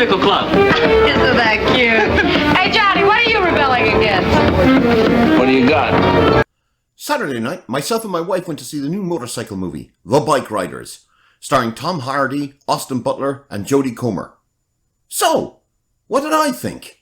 motorcycle club. Isn't that cute? Hey, Johnny, what are you rebelling against? What do you got? Saturday night, myself and my wife went to see the new motorcycle movie, The Bike Riders, starring Tom Hardy, Austin Butler, and Jodie Comer. So, what did I think?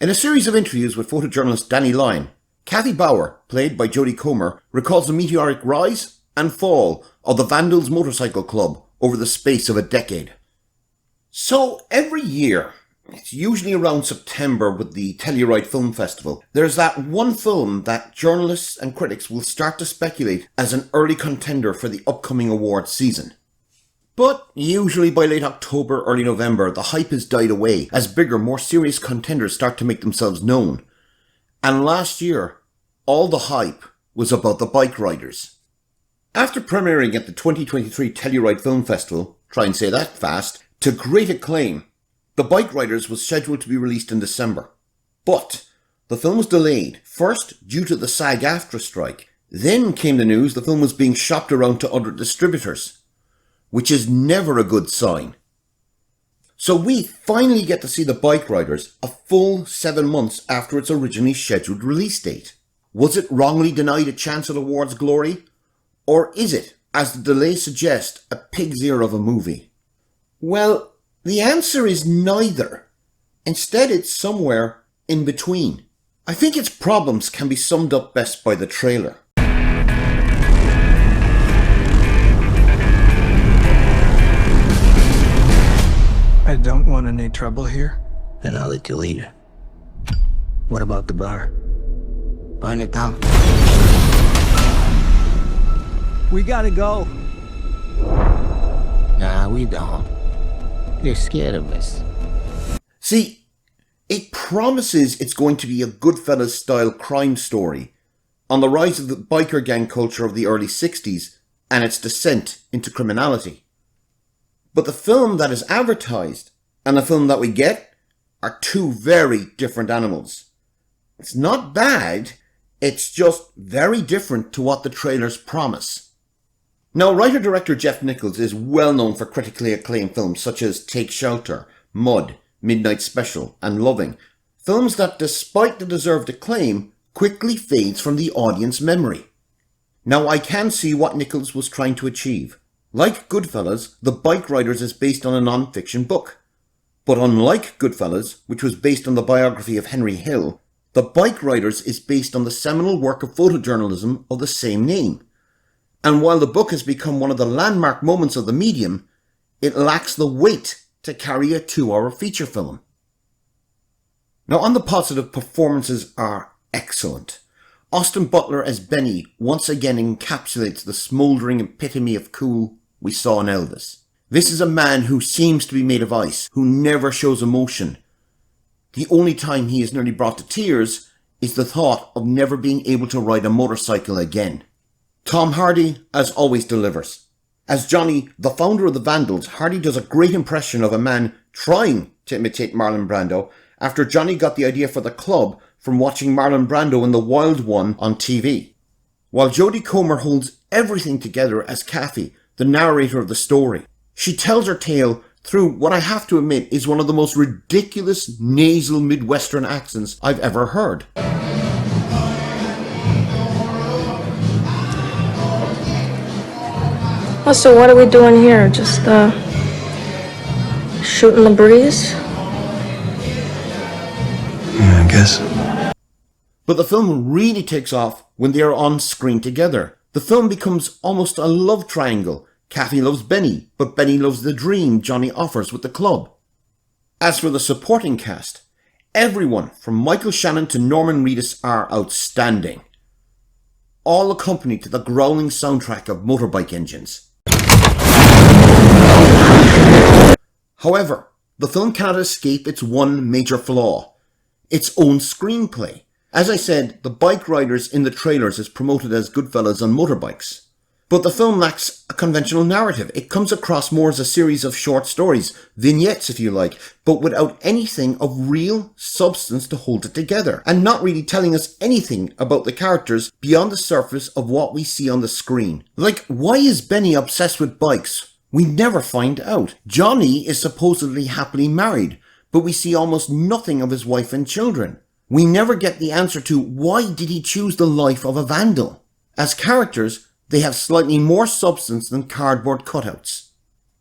In a series of interviews with photojournalist Danny Lyne, Kathy Bauer, played by Jodie Comer, recalls the meteoric rise and fall of the Vandals Motorcycle Club over the space of a decade. So, every year, it's usually around September with the Telluride Film Festival, there's that one film that journalists and critics will start to speculate as an early contender for the upcoming awards season. But usually by late October, early November, the hype has died away as bigger, more serious contenders start to make themselves known. And last year, all the hype was about The Bike Riders. After premiering at the 2023 Telluride Film Festival, try and say that fast, to great acclaim, The Bike Riders was scheduled to be released in December. But the film was delayed, first due to the SAG-AFTRA strike. Then came the news the film was being shopped around to other distributors, which is never a good sign. So we finally get to see The Bike Riders a full 7 months after its originally scheduled release date. Was it wrongly denied a chance at awards glory? Or is it, as the delay suggests, a pig's ear of a movie? Well, the answer is neither. Instead, it's somewhere in between. I think its problems can be summed up best by the trailer. I don't want any trouble here. Then I'll let you lead. What about the bar? Burn it down. We gotta go. Nah, we don't. They're scared of us. See, it promises it's going to be a Goodfellas-style crime story on the rise of the biker gang culture of the early 60s and its descent into criminality. But the film that is advertised and the film that we get are two very different animals. It's not bad, it's just very different to what the trailers promise. Now, writer-director Jeff Nichols is well known for critically acclaimed films such as Take Shelter, Mud, Midnight Special, and Loving. Films that, despite the deserved acclaim, quickly fades from the audience memory. Now, I can see what Nichols was trying to achieve. Like Goodfellas, The Bike Riders is based on a non-fiction book. But unlike Goodfellas, which was based on the biography of Henry Hill, The Bike Riders is based on the seminal work of photojournalism of the same name. And while the book has become one of the landmark moments of the medium, it lacks the weight to carry a 2-hour feature film. Now, on the positive, performances are excellent. Austin Butler as Benny once again encapsulates the smouldering epitome of cool we saw in Elvis. This is a man who seems to be made of ice, who never shows emotion. The only time he is nearly brought to tears is the thought of never being able to ride a motorcycle again. Tom Hardy, as always, delivers. As Johnny, the founder of the Vandals, Hardy does a great impression of a man trying to imitate Marlon Brando after Johnny got the idea for the club from watching Marlon Brando in The Wild One on TV. While Jodie Comer holds everything together as Kathy, the narrator of the story. She tells her tale through what I have to admit is one of the most ridiculous nasal Midwestern accents I've ever heard. Oh, so what are we doing here? Just, shooting the breeze? Yeah, I guess. But the film really takes off when they are on screen together. The film becomes almost a love triangle. Kathy loves Benny, but Benny loves the dream Johnny offers with the club. As for the supporting cast, everyone from Michael Shannon to Norman Reedus are outstanding. All accompanied to the growling soundtrack of motorbike engines. However, the film cannot escape its one major flaw: its own screenplay. As I said, The Bike Riders in the trailers is promoted as Goodfellas on motorbikes. But the film lacks a conventional narrative. It comes across more as a series of short stories, vignettes if you like, but without anything of real substance to hold it together, and not really telling us anything about the characters beyond the surface of what we see on the screen. Like, why is Benny obsessed with bikes? We never find out. Johnny is supposedly happily married, but we see almost nothing of his wife and children. We never get the answer to why did he choose the life of a vandal. As characters, they have slightly more substance than cardboard cutouts.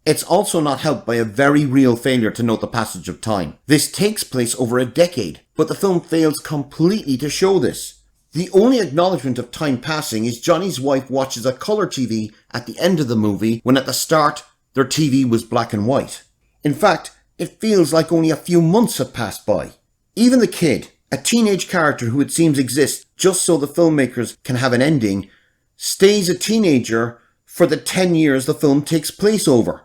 It's also not helped by a very real failure to note the passage of time. This takes place over a decade, but the film fails completely to show this. The only acknowledgement of time passing is Johnny's wife watches a colour TV at the end of the movie, when at the start their TV was black and white. In fact, it feels like only a few months have passed by. Even the kid, a teenage character who it seems exists just so the filmmakers can have an ending, stays a teenager for the 10 years the film takes place over,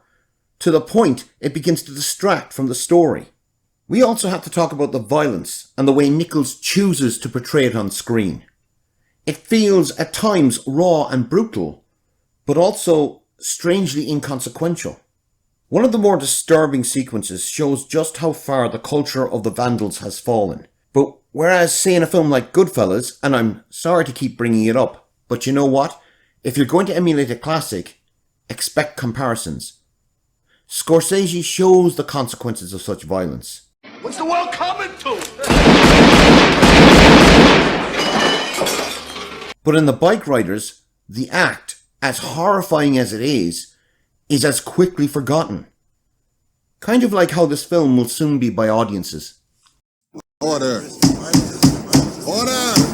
to the point it begins to distract from the story. We also have to talk about the violence and the way Nichols chooses to portray it on screen. It feels at times raw and brutal, but also strangely inconsequential. One of the more disturbing sequences shows just how far the culture of the Vandals has fallen. But whereas, say, in a film like Goodfellas, and I'm sorry to keep bringing it up, but you know what? If you're going to emulate a classic, expect comparisons. Scorsese shows the consequences of such violence. What's the world coming to? But in The Bike Riders, the act, as horrifying as it is as quickly forgotten. Kind of like how this film will soon be by audiences. Order! Order!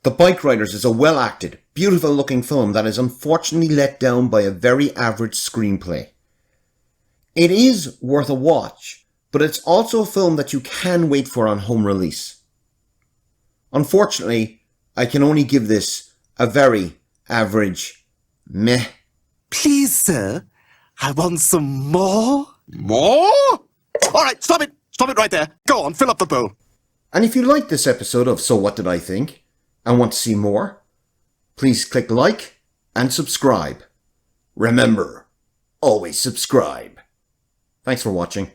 The Bike Riders is a well-acted, beautiful-looking film that is unfortunately let down by a very average screenplay. It is worth a watch, but it's also a film that you can wait for on home release. Unfortunately, I can only give this a very average meh. Please, sir, I want some more. More? All right, stop it! Stop it right there. Go on, fill up the bowl. And if you liked this episode of So What Did I Think, and want to see more, please click like and subscribe. Remember, always subscribe. Thanks for watching.